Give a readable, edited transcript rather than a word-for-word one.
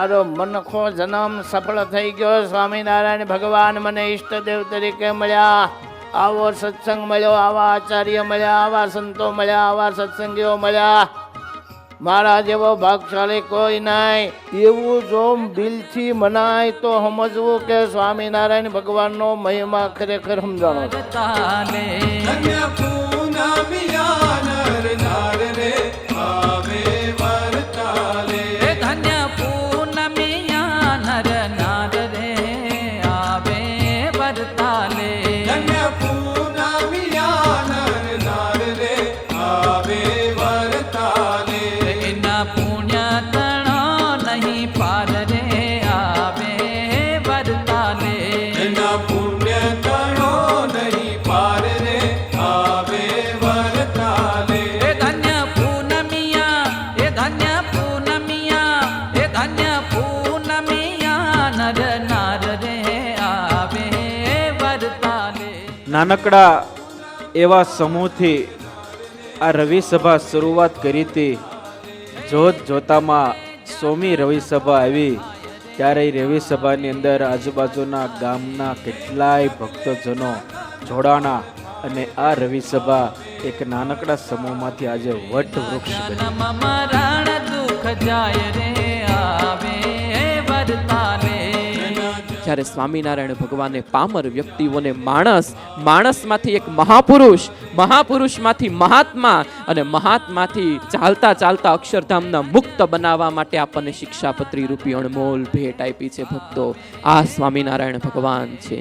મારો મનખો જન્મ સફળ થઈ ગયો. સ્વામિનારાયણ ભગવાન મને ઈષ્ટદેવ તરીકે મળ્યા. આવો સત્સંગ મળ્યો, આવા આચાર્ય મળ્યા, આવા સંતો મળ્યા, આવા સત્સંગીઓ મળ્યા. મારા જેવો ભાગશાળી કોઈ નહીં. એવું જો દિલથી મનાય તો સમજવું કે સ્વામિનારાયણ ભગવાનનો મહિમા ખરેખર સમજાણો. નાનકડા એવા સમૂહથી આ રવિ સભા શરૂઆત કરી હતી. જોત જોતામાં 100મી રવિ સભા આવી. ત્યારે રવિ સભાની અંદર આજુબાજુના ગામના કેટલાય ભક્તજનો જોડાણા અને આ રવિ સભા એક નાનકડા સમૂહમાંથી આજે વટ વૃક્ષ બની. જ્યારે સ્વામિનારાયણ ભગવાને પામર વ્યક્તિઓને માણસમાંથી એક મહાપુરુષમાંથી મહાત્મા અને મહાત્માથી ચાલતા ચાલતા અક્ષરધામના મુક્ત બનાવવા માટે આપણને શિક્ષાપત્રી રૂપી અણમોલ ભેટ આપી છે. ભક્તો, આ સ્વામિનારાયણ ભગવાન છે.